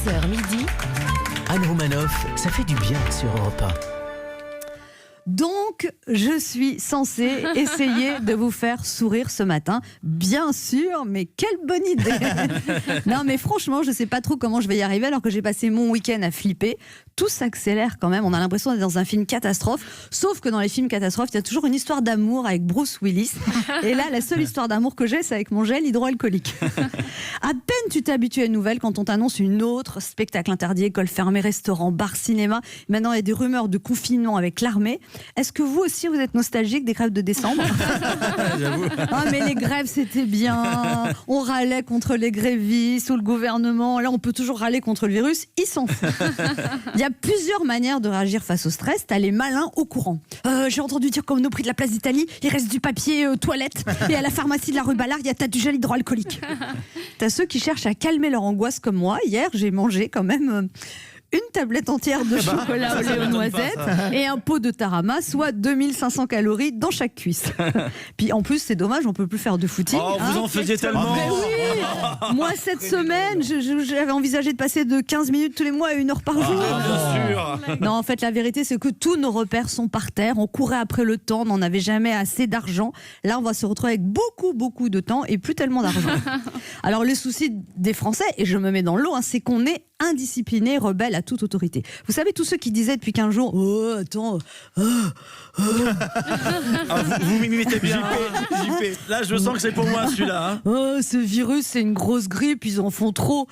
11h midi. Anne Romanoff, ça fait du bien sur Europe 1. Donc, je suis censée essayer de vous faire sourire ce matin. Bien sûr, mais quelle bonne idée! Non, mais franchement, je ne sais pas trop comment je vais y arriver alors que j'ai passé mon week-end à flipper. Tout s'accélère quand même. On a l'impression d'être dans un film catastrophe. Sauf que dans les films catastrophes, il y a toujours une histoire d'amour avec Bruce Willis. Et là, la seule histoire d'amour que j'ai, c'est avec mon gel hydroalcoolique. À peine tu t'es habitué à une nouvelle quand on t'annonce une autre. Spectacle interdit, école fermée, restaurant, bar, cinéma. Maintenant, il y a des rumeurs de confinement avec l'armée. Est-ce que vous aussi, vous êtes nostalgique des grèves de décembre? J'avoue. Ah, mais les grèves, c'était bien. On râlait contre les grévistes ou le gouvernement. Là, on peut toujours râler contre le virus. Il s'en fout. Il y a plusieurs manières de réagir face au stress. T'as les malins au courant. J'ai entendu dire qu'au prix de la place d'Italie, il reste du papier toilette. Et à la pharmacie de la rue Ballard, il y a du gel hydroalcoolique. T'as ceux qui cherchent à calmer leur angoisse comme moi. Hier, j'ai mangé quand même... une tablette entière de chocolat au lait aux noisettes et un pot de tarama, soit 2500 calories dans chaque cuisse. Puis en plus, c'est dommage, on peut plus faire de footing. Oh, vous en faisiez tellement. Mais oui. Moi, cette semaine, j'avais envisagé de passer de 15 minutes tous les mois à 1 heure par jour. Bien sûr. Non, en fait, la vérité, c'est que tous nos repères sont par terre. On courait après le temps, on n'en avait jamais assez d'argent. Là, on va se retrouver avec beaucoup de temps et plus tellement d'argent. Alors, le souci des Français, et je me mets dans l'eau, c'est qu'on est indiscipliné, rebelle à toute autorité. Vous savez, tous ceux qui disaient depuis 15 jours « Oh, attends, Vous m'imitez bien. JP. Là, je sens que c'est pour moi celui-là. Hein. Oh, ce virus, c'est une grosse grippe, ils en font trop. »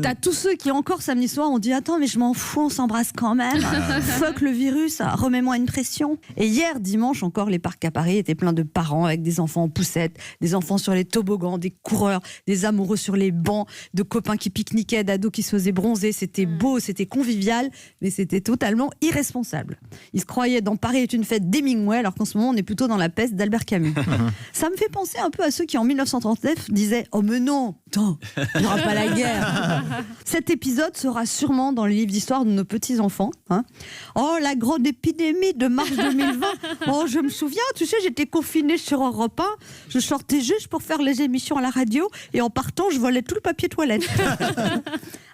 T'as tous ceux qui, encore samedi soir, ont dit « Attends, mais je m'en fous, on s'embrasse quand même. Fuck le virus, remets-moi une pression. » Et hier, dimanche, encore, les parcs à Paris étaient pleins de parents avec des enfants en poussette, des enfants sur les toboggans, des coureurs, des amoureux sur les bancs, de copains qui pique-niquaient, d'ados qui se faisaient bronzer. C'était beau, c'était convivial, mais c'était totalement irresponsable. Ils se croyaient dans Paris est une fête d'Hemingway, alors qu'en ce moment, on est plutôt dans la peste d'Albert Camus. Ça me fait penser un peu à ceux qui, en 1939, disaient « Oh mais non, attends, il n'y aura pas la guerre !» Cet épisode sera sûrement dans le livre d'histoire de nos petits-enfants. Hein. Oh, la grande épidémie de mars 2020. Oh, je me souviens, tu sais, j'étais confinée sur Europe 1. Je sortais juste pour faire les émissions à la radio et en partant, je volais tout le papier toilette.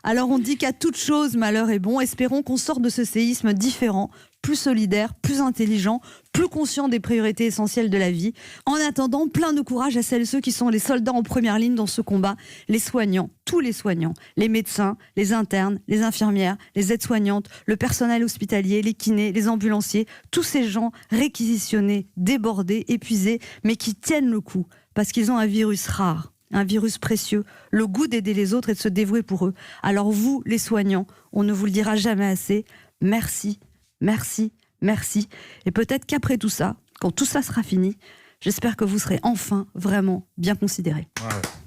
Alors, on dit qu'à toute chose, malheur est bon. Espérons qu'on sorte de ce séisme différent, plus solidaire, plus intelligent, plus conscient des priorités essentielles de la vie. En attendant, plein de courage à celles et ceux qui sont les soldats en première ligne dans ce combat, les soignants, tous les soignants, les médecins, les internes, les infirmières, les aides-soignantes, le personnel hospitalier, les kinés, les ambulanciers, tous ces gens réquisitionnés, débordés, épuisés, mais qui tiennent le coup, parce qu'ils ont un virus rare. Un virus précieux, le goût d'aider les autres et de se dévouer pour eux. Alors vous, les soignants, on ne vous le dira jamais assez, merci, merci, merci. Et peut-être qu'après tout ça, quand tout ça sera fini, j'espère que vous serez enfin vraiment bien considérés. Ouais.